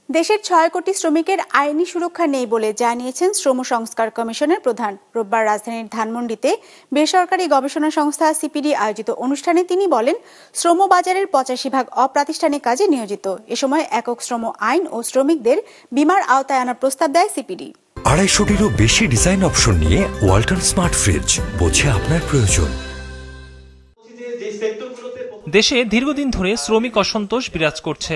দেশের ৬ কোটি শ্রমিকের আইনি সুরক্ষা নেই বলে জানিয়েছেন শ্রম সংস্কার কমিশনের প্রধান। রোববার রাজধানীর ধানমন্ডিতে বেসরকারি গবেষণা সংস্থা সিপিডি আয়োজিত অনুষ্ঠানে তিনি বলেন, শ্রম বাজারের ৮৫% অপ্রাতিষ্ঠানিক কাজে নিয়োজিত। এ সময় একক শ্রম আইন ও শ্রমিকদের বীমার আওতায় আনার প্রস্তাব দেয় সিপিডি। ২৫০টিরও বেশি ডিজাইন অপশন নিয়ে ওয়ালটন স্মার্ট ফ্রিজ, বোঝে আপনার প্রয়োজন। দেশে দীর্ঘদিন ধরে শ্রমিক অসন্তোষ বিরাজ করছে।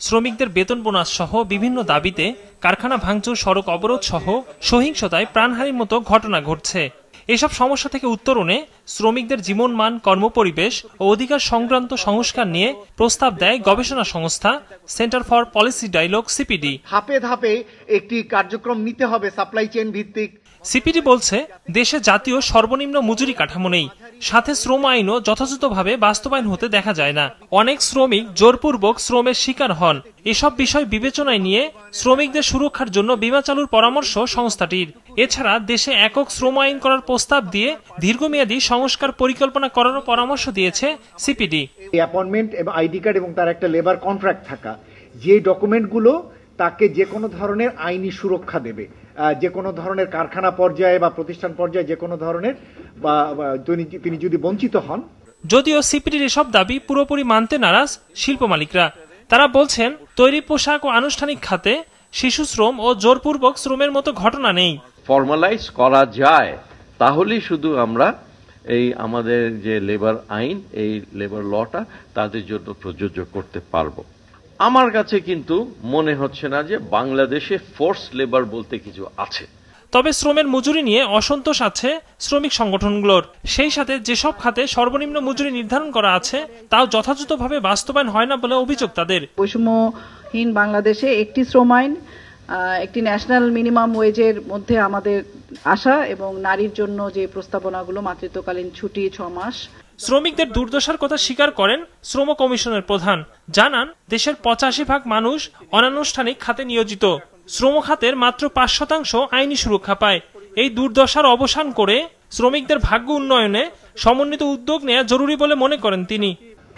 শ্রমিকদের বেতন বোনাস সহ বিভিন্ন দাবিতে কারখানা ভাঙচুর, সড়ক অবরোধ সহ সহিংসতায় প্রাণহানির মতো ঘটনা ঘটছে। এসব সমস্যা থেকে উত্তরণে শ্রমিকদের জীবনমান, কর্মপরিবেশ ও অধিকার সংক্রান্ত সংস্কার নিয়ে প্রস্তাব দেয় গবেষণা সংস্থা Centre for Policy Dialogue CPD. ধাপে ধাপে একটি কার্যক্রম নিতে হবে সাপ্লাই চেইন ভিত্তিক। সিপিডি বলছে, দেশে জাতীয় সর্বনিম্ন মজুরি কাঠামো নেই, সাথে শ্রম আইনও যথাযথভাবে বাস্তবায়ন হতে দেখা যায় না। অনেক শ্রমিক জোরপূর্বক শ্রমের শিকার হন। এসব বিষয় বিবেচনায় নিয়ে শ্রমিকদের সুরক্ষার জন্য বীমা চালুর পরামর্শ সংস্থাটির। এছাড়া দেশে একক শ্রম আইন করার প্রস্তাব দিয়ে দীর্ঘমেয়াদী সংস্কার পরিকল্পনা করারও পরামর্শ দিয়েছে সিপিডি। অ্যাপয়েন্টমেন্ট এবং আইডি কার্ড এবং তার একটা লেবার কন্ট্রাক্ট থাকা, যে ডকুমেন্টগুলো তাকে যে কোনো ধরনের আইনি সুরক্ষা দেবে, যে কোনো ধরনের কারখানা পর্যায়ে বা প্রতিষ্ঠান পর্যায়ে যে কোনো ধরনের তিনি যদি বঞ্চিত হন। যদিও সিপিডির এসব দাবি পুরোপুরি মানতে নারাজ শিল্প মালিকরা। তারা বলছেন, তৈরি পোশাক ও আনুষ্ঠানিক খাতে শিশু শ্রম ও জোরপূর্বক শ্রমের মতো ঘটনা নেই। ফর্মালাইজ করা যায় তাহলেই শুধু আমরা এই আমাদের যে লেবার আইন, এই লেবার লটা তাদের জন্য প্রযোজ্য করতে পারবো। আমার কাছে কিন্তু মনে হচ্ছে না যে বাংলাদেশে ফোর্স লেবার বলতে কিছু আছে। তবে শ্রমের মজুরি নিয়ে অসন্তোষ আছে শ্রমিক সংগঠনগুলোর। সেই সাথে যেসব খাতে সর্বনিম্ন মজুরি নির্ধারণ করা আছে তাও যথাযথভাবে বাস্তবায়ন হয় না বলে অভিযোগ তাদের। বৈষম্যহীন বাংলাদেশে একটি শ্রম আইন, একটি ন্যাশনাল মিনিমাম ওয়েজের মধ্যে আমাদের আশা, এবং নারীর জন্য যে প্রস্তাবনাগুলো, মাতৃত্বকালীন ছুটি ৬ মাস। শ্রমিকদের দুর্দশার কথা স্বীকার করেন শ্রম কমিশনের প্রধান। জানান, দেশের ৮৫% মানুষ অনানুষ্ঠানিক খাতে নিয়োজিত। শ্রম খাতের মাত্র ৫% আইনি সুরক্ষা পায়। এই দুর্দশার অবসান করে শ্রমিকদের ভাগ্য উন্নয়নে সমন্বিত উদ্যোগ নেওয়া জরুরি বলে মনে করেন তিনি।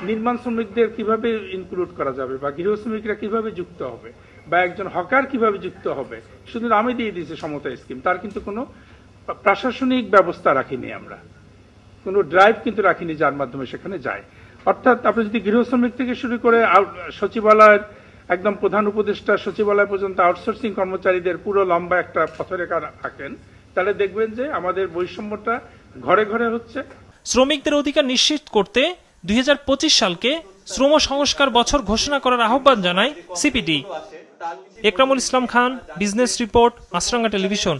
নির্মাণ শ্রমিকদের কিভাবে ইনক্লুড করা যাবে, বা গৃহ শ্রমিকরা কিভাবে যুক্ত হবে, বা একজন হকার কিভাবে যুক্ত হবে, শুধু আমি দিয়ে দিয়েছি সমতা স্কিম, তার কিন্তু কোনো প্রশাসনিক ব্যবস্থা রাখিনি, আমরা কোনো ড্রাইভ কিন্তু রাখিনি যার মাধ্যমে সেখানে যায়। অর্থাৎ আপনি যদি গৃহ শ্রমিক থেকে শুরু করে সচিবালয়ের একদম প্রধান উপদেষ্টা সচিবালয় পর্যন্ত আউটসোর্সিং কর্মচারীদের পুরো লম্বা একটা পথরেখা আঁকেন, তাহলে দেখবেন যে আমাদের বৈষম্যটা ঘরে ঘরে হচ্ছে। শ্রমিকদের অধিকার নিশ্চিত করতে ২০২৫ সালকে শ্রম সংস্কার বছর ঘোষণা করার আহ্বান জানায় CPD. Ekramul Islam Khan, business report, মাছরাঙ্গা টেলিভিশন।